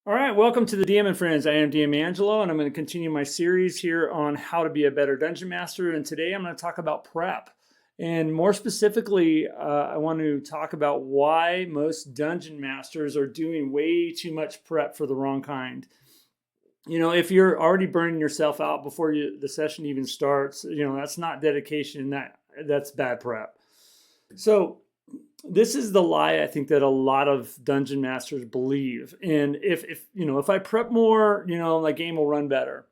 All right, welcome to the DM and Friends. I am DM Angelo, and I'm going to continue my series here on how to be a better dungeon master. And today I'm going to talk about prep. And more specifically, I want to talk about why most dungeon masters are doing way too much prep for the wrong kind. You know, if you're already burning yourself out before the session even starts, that's not dedication. That's bad prep. So this is the lie I think that a lot of dungeon masters believe. And if I prep more, my game will run better.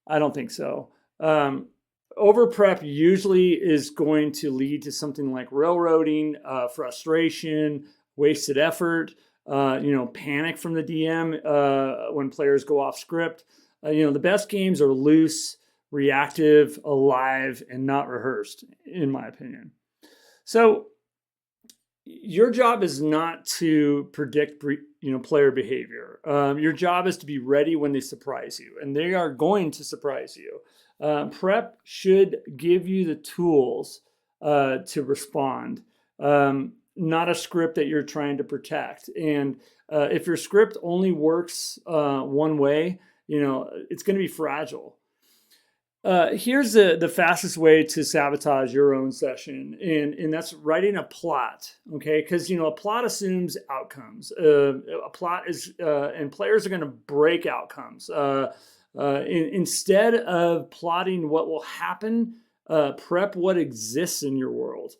I don't think so. Over prep usually is going to lead to something like railroading, frustration, wasted effort, panic from the DM when players go off script. The best games are loose, reactive, alive, and not rehearsed, in my opinion. So your job is not to predict player behavior. Your job is to be ready when they surprise you, and they are going to surprise you. Prep should give you the tools to respond, not a script that you're trying to protect. And if your script only works one way, it's going to be fragile. Here's the fastest way to sabotage your own session, and that's writing a plot, okay? Because, a plot assumes outcomes. A plot is, and players are going to break outcomes. Instead of plotting what will happen, prep what exists in your world.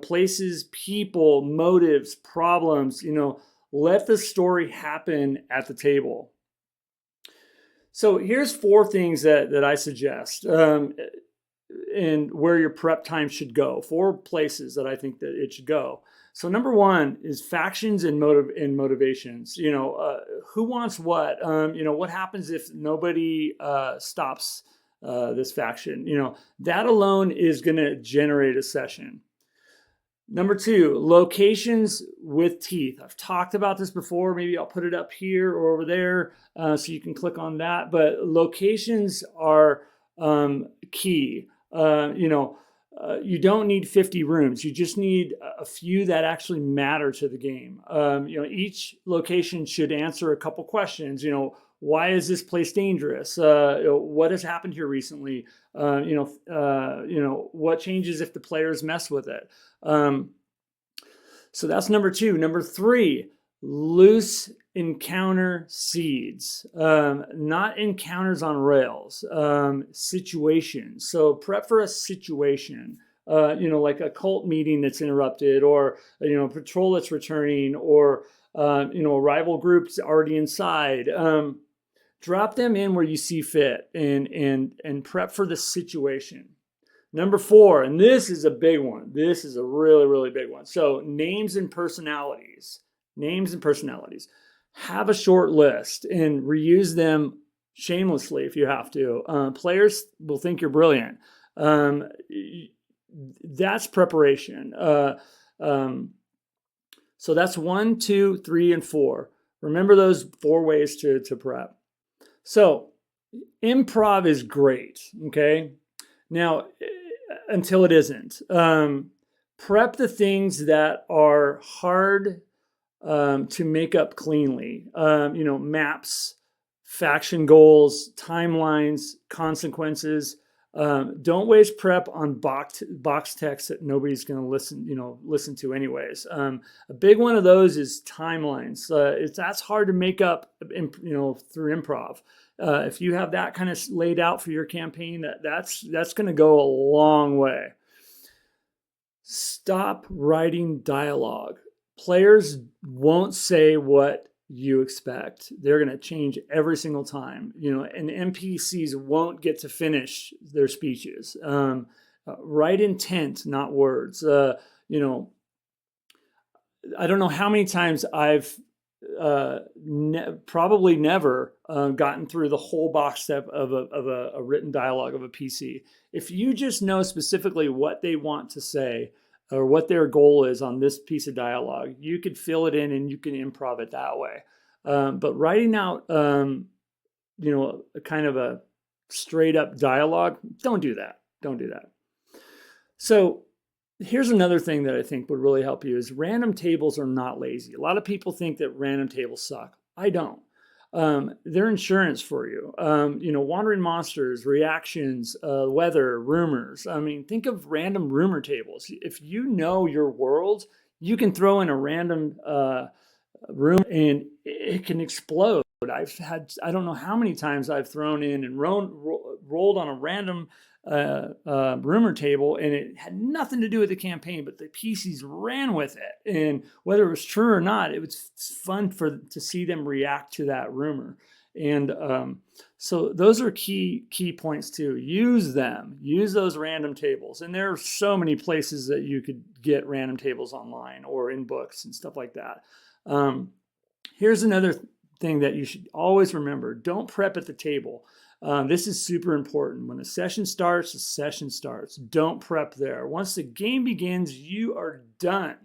Places, people, motives, problems, let the story happen at the table. So here's 4 things that I suggest and where your prep time should go. 4 places that I think that it should go. So number 1 is factions and motivations. Who wants what? What happens if nobody stops this faction? That alone is going to generate a session. Number 2, locations with teeth. I've talked about this before. Maybe I'll put it up here or over there so you can click on that. But locations are key. You don't need 50 rooms. You just need a few that actually matter to the game. Each location should answer a couple questions. Why is this place dangerous? What has happened here recently? What changes if the players mess with it? So that's number 2. Number 3, loose encounter seeds, not encounters on rails, situations. So prep for a situation, like a cult meeting that's interrupted, or, a patrol that's returning, or, a rival group's already inside. Drop them in where you see fit and prep for the situation. Number 4, and this is a big one. This is a really, really big one. So names and personalities. Names and personalities. Have a short list and reuse them shamelessly if you have to. Players will think you're brilliant. That's preparation. So that's 1, 2, 3, and 4. Remember those 4 ways to prep. So improv is great, okay? Now, until it isn't. Prep the things that are hard to make up cleanly. Maps, faction goals, timelines, consequences. Don't waste prep on box text that nobody's going to listen to anyways. A big one of those is timelines. That's hard to make up, through improv. If you have that kind of laid out for your campaign, that's going to go a long way. Stop writing dialogue. Players won't say what you expect. They're going to change every single time, and NPCs won't get to finish their speeches. Write intent, not words. I don't know how many times I've probably never gotten through the whole box step of a written dialogue of a PC. If you just know specifically what they want to say or what their goal is on this piece of dialogue, you could fill it in and you can improv it that way. But writing out, kind of a straight up dialogue, don't do that. Don't do that. So here's another thing that I think would really help you is random tables are not lazy. A lot of people think that random tables suck. I don't. They're insurance for you. Wandering monsters, reactions, weather, rumors. I mean, think of random rumor tables. If you know your world, you can throw in a random room and it can explode. I don't know how many times I've thrown in and rolled on a random rumor table, and it had nothing to do with the campaign, but the PCs ran with it. And whether it was true or not, it was fun to see them react to that rumor. And so those are key points too. Use them. Use those random tables. And there are so many places that you could get random tables online or in books and stuff like that. Here's another thing that you should always remember. Don't prep at the table. This is super important. When the session starts, the session starts. Don't prep there. Once the game begins, you are done.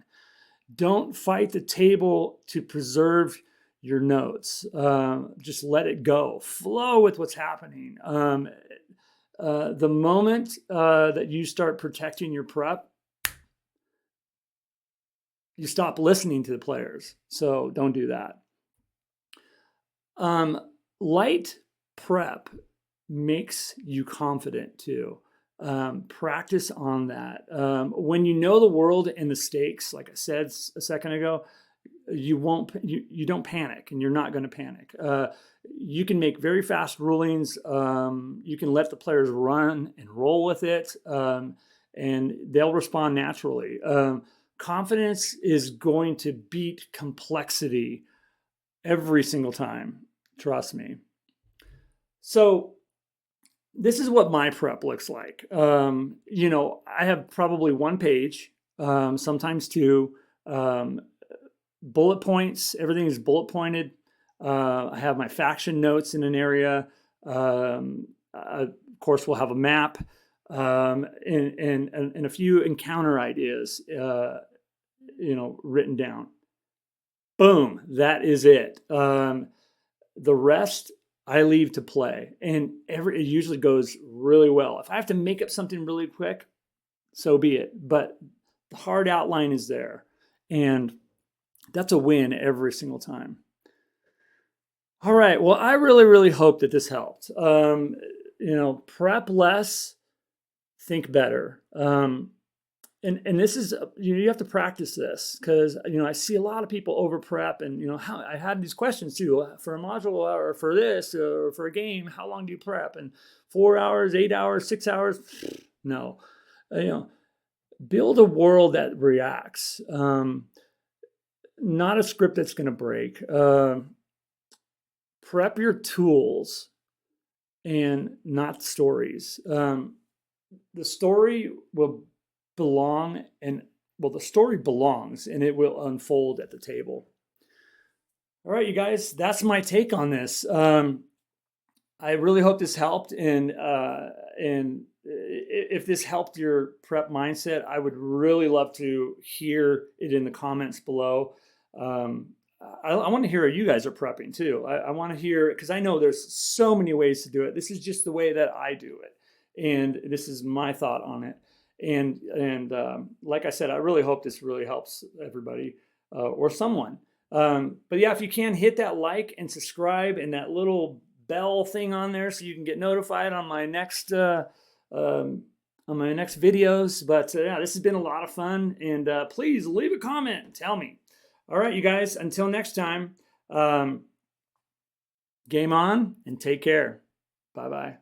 Don't fight the table to preserve your notes. Just let it go. Flow with what's happening. The moment that you start protecting your prep, you stop listening to the players. So don't do that. Light prep makes you confident too. Practice on that. When you know the world and the stakes, like I said a second ago, you don't panic, and you're not going to panic. You can make very fast rulings. You can let the players run and roll with it, and they'll respond naturally. Confidence is going to beat complexity every single time. Trust me. So this is what my prep looks like. I have probably one page, sometimes two, bullet points. Everything is bullet pointed. I have my faction notes in an area. Of course, we'll have a map, and a few encounter ideas, written down. Boom, that is it. The rest I leave to play, and it usually goes really well. If I have to make up something really quick, so be it. But the hard outline is there, and that's a win every single time. All right. Well, I really, really hope that this helped. Prep less, think better. And this is, you have to practice this, because, I see a lot of people over prep, and, how I had these questions too, for a module or for this or for a game, how long do you prep? And 4 hours, 8 hours, 6 hours? No. Build a world that reacts, not a script that's going to break. Prep your tools and not stories. The story will belongs, and it will unfold at the table. All right, you guys, that's my take on this. I really hope this helped, and if this helped your prep mindset, I would really love to hear it in the comments below. I want to hear how you guys are prepping too. I want to hear, because I know there's so many ways to do it. This is just the way that I do it, and this is my thought on it. And like I said, I really hope this really helps everybody or someone. But yeah, if you can, hit that like and subscribe and that little bell thing on there so you can get notified on my next videos. But yeah, this has been a lot of fun, and please leave a comment and tell me. All right, you guys, until next time, game on and take care. Bye-bye.